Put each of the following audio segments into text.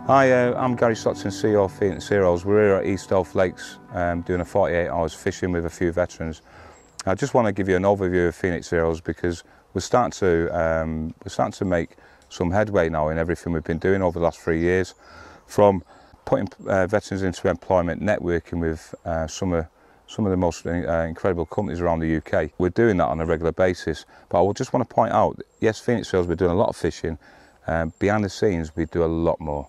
Hi, I'm Gary Stockton, CEO of Phoenix Heroes. We're here at East Delph Lakes doing a 48 hours fishing with a few veterans. I just want to give you an overview of Phoenix Heroes because we're starting to make some headway now in everything we've been doing over the last 3 years, from putting veterans into employment, networking with some of the most incredible companies around the UK. We're doing that on a regular basis, but I just want to point out, yes, Phoenix Heroes, we're doing a lot of fishing. Behind the scenes, we do a lot more.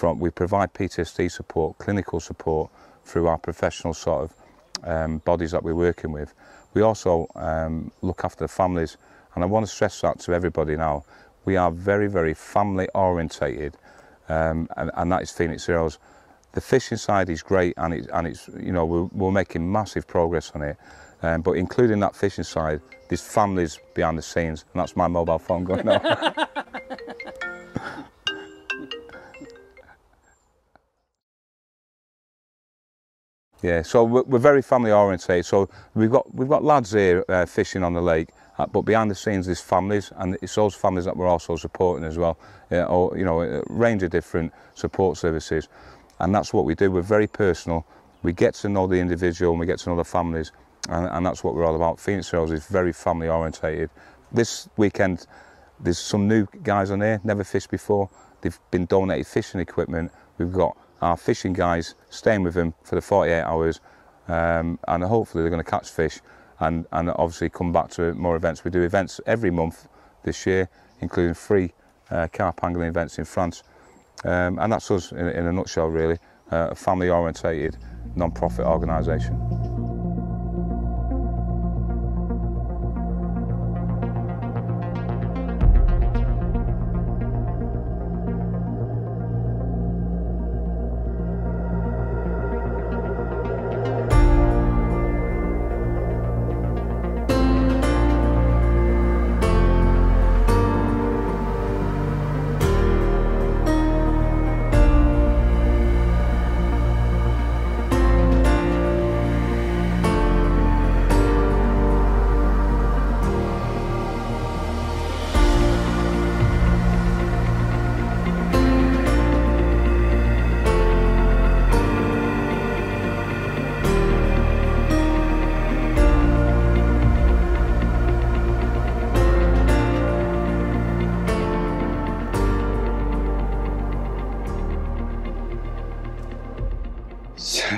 We provide PTSD support, clinical support through our professional sort of bodies that we're working with. We also look after the families, and I want to stress that to everybody now. We are very, very family orientated, and that is Phoenix Heroes. The fishing side is great, and it's you know, we're making massive progress on it. But including that fishing side, there's families behind the scenes, and that's my mobile phone going now. Yeah, so we're very family orientated. So we've got lads here fishing on the lake, but behind the scenes there's families, and it's those families that we're also supporting as well. Or, you know, a range of different support services, and that's what we do. We're very personal. We get to know the individual, and we get to know the families, and that's what we're all about. Phoenix Heroes is very family orientated. This weekend there's some new guys on here, never fished before. They've been donated fishing equipment. We've got our fishing guys staying with them for the 48 hours, and hopefully they're going to catch fish and obviously come back to more events. We do events every month this year, including 3 carp angling events in France, and that's us in a nutshell, really. A family orientated non-profit organisation.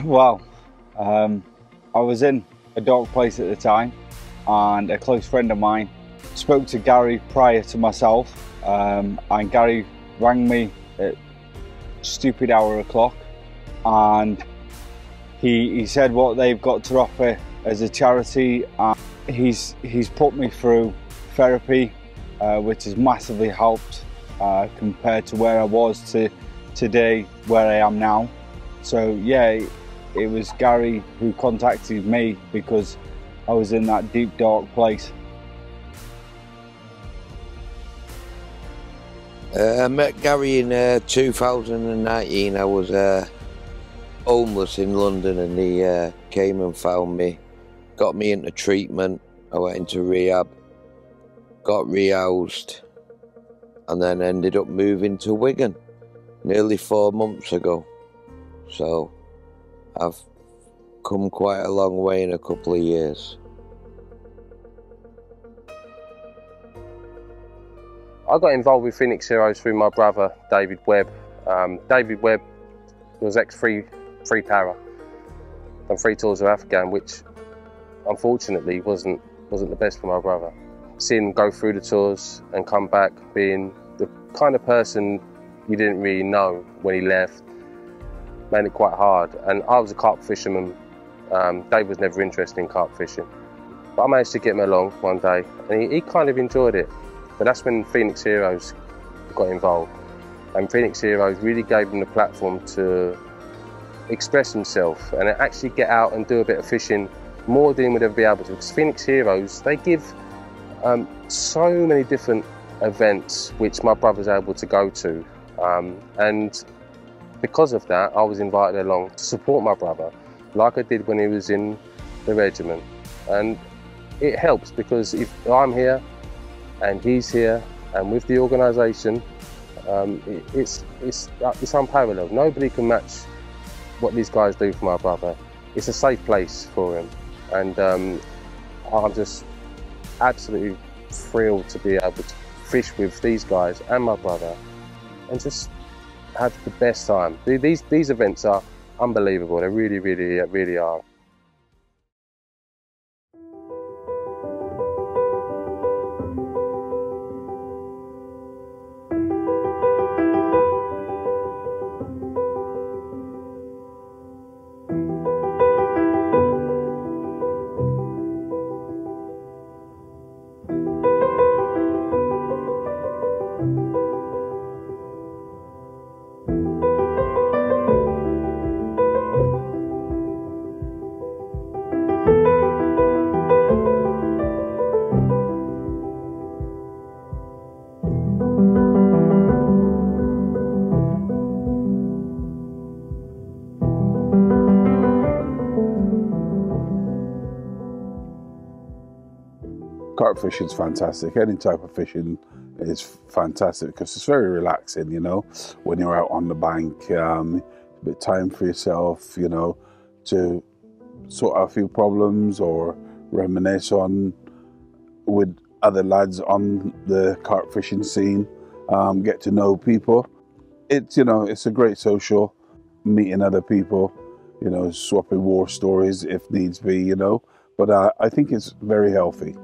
Well, I was in a dark place at the time, and a close friend of mine spoke to Gary prior to myself, and Gary rang me at stupid hour o'clock, and he said what they've got to offer as a charity, and he's put me through therapy, which has massively helped compared to where I was to today, where I am now. So yeah, it was Gary who contacted me because I was in that deep, dark place. I met Gary in 2019. I was homeless in London, and he came and found me, got me into treatment. I went into rehab, got rehoused, and then ended up moving to Wigan nearly 4 months ago. So I've come quite a long way in a couple of years. I got involved with Phoenix Heroes through my brother, David Webb. David Webb was ex-free para, done 3 tours of Africa, which unfortunately wasn't the best for my brother. Seeing him go through the tours and come back being the kind of person you didn't really know when he left made it quite hard. And I was a carp fisherman. Dave was never interested in carp fishing, but I managed to get him along one day, and he kind of enjoyed it. But that's when Phoenix Heroes got involved, and Phoenix Heroes really gave him the platform to express himself and actually get out and do a bit of fishing more than he would ever be able to. Because Phoenix Heroes, they give so many different events which my brother's able to go to, and because of that I was invited along to support my brother like I did when he was in the regiment. And it helps because if I'm here and he's here and with the organisation, It's unparalleled. Nobody can match what these guys do for my brother. It's a safe place for him, and I'm just absolutely thrilled to be able to fish with these guys and my brother and just have the best time. These events are unbelievable. They really are. Carp fishing is fantastic. Any type of fishing is fantastic because it's very relaxing, you know, when you're out on the bank, a bit time for yourself, you know, to sort out a few problems or reminisce on with other lads on the carp fishing scene, get to know people. It's, you know, it's a great social, meeting other people, you know, swapping war stories if needs be, you know, but I think it's very healthy.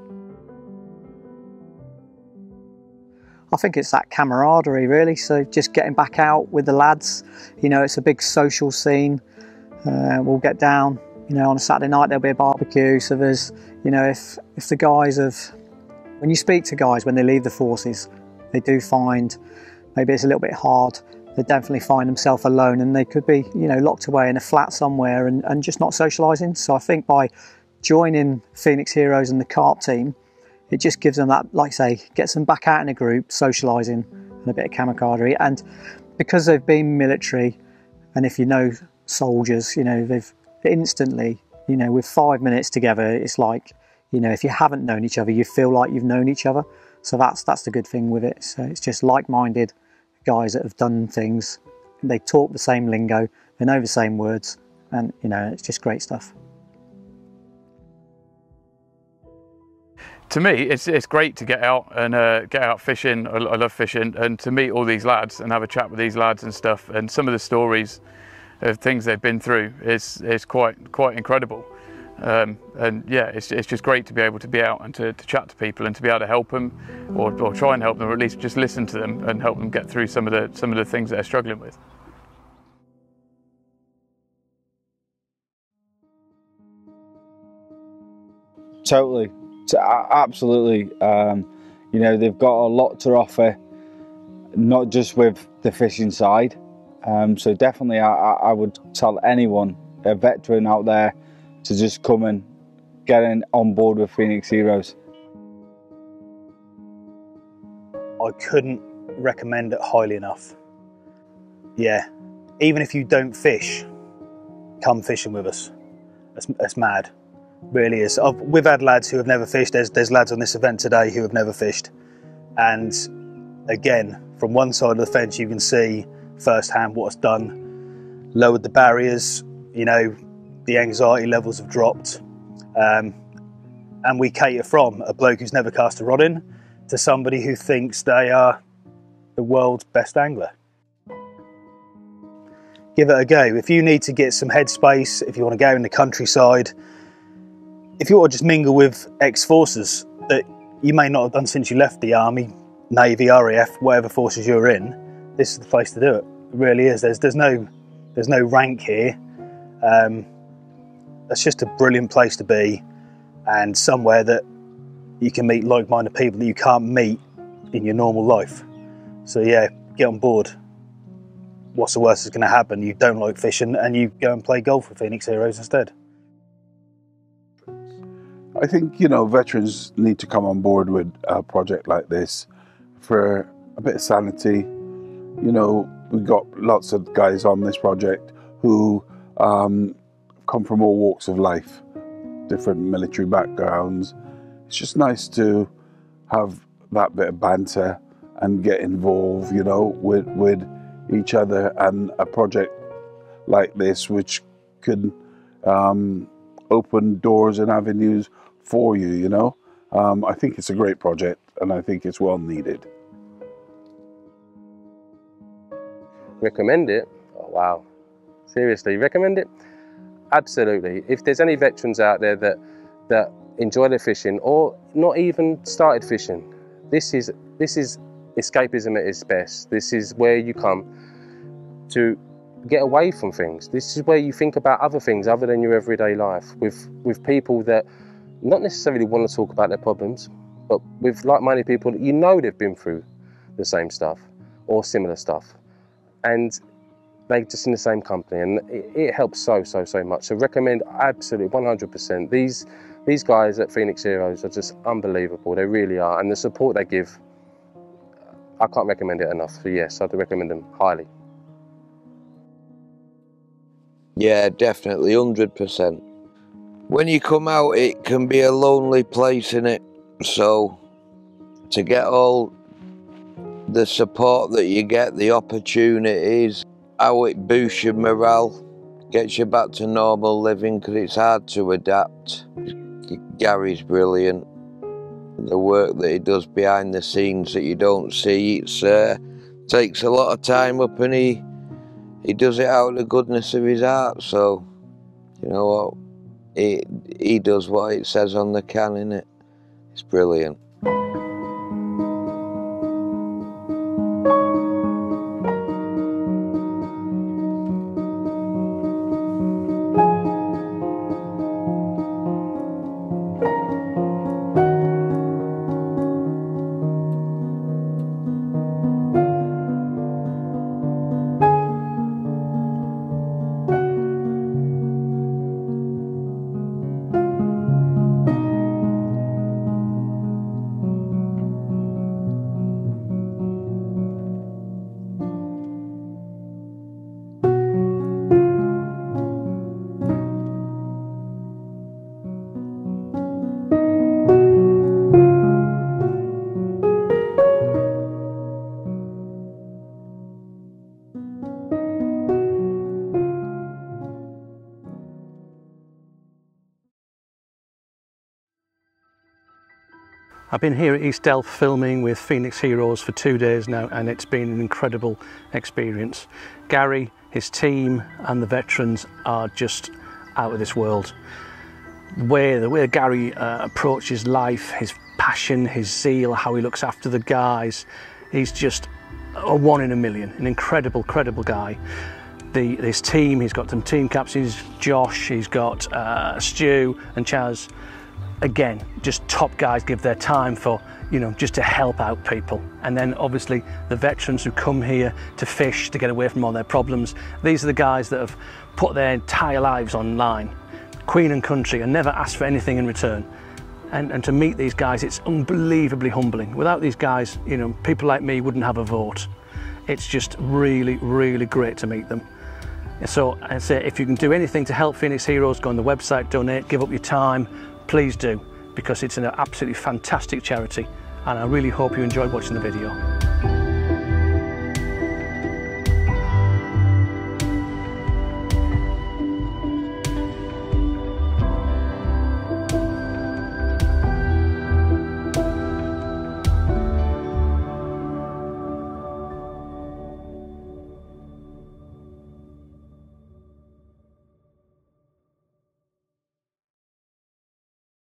I think it's that camaraderie really, so just getting back out with the lads, you know, it's a big social scene. We'll get down, you know, on a Saturday night there'll be a barbecue, so there's, you know, if the guys when you speak to guys when they leave the forces, they do find maybe it's a little bit hard, they definitely find themselves alone and they could be, you know, locked away in a flat somewhere and just not socialising. So I think by joining Phoenix Heroes and the carp team, it just gives them that, like I say, gets them back out in a group, socialising and a bit of camaraderie. And because they've been military, and if you know soldiers, you know, they've instantly, you know, with 5 minutes together, it's like, you know, if you haven't known each other, you feel like you've known each other. So that's the good thing with it. So it's just like-minded guys that have done things. They talk the same lingo, they know the same words, and, you know, it's just great stuff. To me, it's great to get out and get out fishing. I love fishing, and to meet all these lads and have a chat with these lads and stuff. And some of the stories of things they've been through is quite incredible. And yeah, it's just great to be able to be out and to chat to people and to be able to help them, or try and help them, or at least just listen to them and help them get through some of the things that they're struggling with. Totally. Absolutely, you know, they've got a lot to offer, not just with the fishing side, so definitely I would tell anyone, a veteran out there, to just come and get on board with Phoenix Heroes. I couldn't recommend it highly enough. Yeah, even if you don't fish, come fishing with us. That's mad. Really is. We've had lads who have never fished. There's lads on this event today who have never fished, and again, from one side of the fence you can see firsthand what it's done. Lowered the barriers, you know, the anxiety levels have dropped, and we cater from a bloke who's never cast a rod in to somebody who thinks they are the world's best angler. Give it a go. If you need to get some headspace, if you want to go in the countryside, if you want to just mingle with ex-forces that you may not have done since you left the Army, Navy, RAF, whatever forces you're in, this is the place to do it. It really is. There's no rank here. That's just a brilliant place to be, and somewhere that you can meet like-minded people that you can't meet in your normal life. So yeah, get on board. What's the worst that's going to happen? You don't like fishing and you go and play golf with Phoenix Heroes instead. I think, you know, veterans need to come on board with a project like this for a bit of sanity. You know, we've got lots of guys on this project who come from all walks of life, different military backgrounds. It's just nice to have that bit of banter and get involved, you know, with each other, and a project like this which could open doors and avenues for you, you know. I think it's a great project, and I think it's well needed. Recommend it? Oh, wow. Seriously, recommend it? Absolutely. If there's any veterans out there that enjoy their fishing, or not even started fishing, this is escapism at its best. This is where you come to get away from things. This is where you think about other things other than your everyday life, with people that not necessarily want to talk about their problems, but with like-minded people that you know they've been through the same stuff or similar stuff, and they're just in the same company, and it helps so much. So recommend, absolutely, 100%. These guys at Phoenix Heroes are just unbelievable. They really are, and the support they give, I can't recommend it enough. So yes, I'd recommend them highly. Yeah, definitely, 100%. When you come out, it can be a lonely place, innit? So to get all the support that you get, the opportunities, how it boosts your morale, gets you back to normal living, because it's hard to adapt. Gary's brilliant. The work that he does behind the scenes that you don't see, it takes a lot of time up, and he does it out of the goodness of his heart. So, you know what? He does what it says on the can, innit? It's brilliant. I've been here at East Delph filming with Phoenix Heroes for 2 days now, and it's been an incredible experience. Gary, his team and the veterans are just out of this world. The way Gary approaches life, his passion, his zeal, how he looks after the guys, he's just a one in a million, an incredible guy. This team, he's got some team captains, Josh, he's got Stu and Chaz. Again, just top guys, give their time for, you know, just to help out people. And then obviously the veterans who come here to fish, to get away from all their problems. These are the guys that have put their entire lives online, Queen and country, and never asked for anything in return. And to meet these guys, it's unbelievably humbling. Without these guys, you know, people like me wouldn't have a vote. It's just really great to meet them. So I say, if you can do anything to help Phoenix Heroes, go on the website, donate, give up your time, please do, because it's an absolutely fantastic charity, and I really hope you enjoyed watching the video.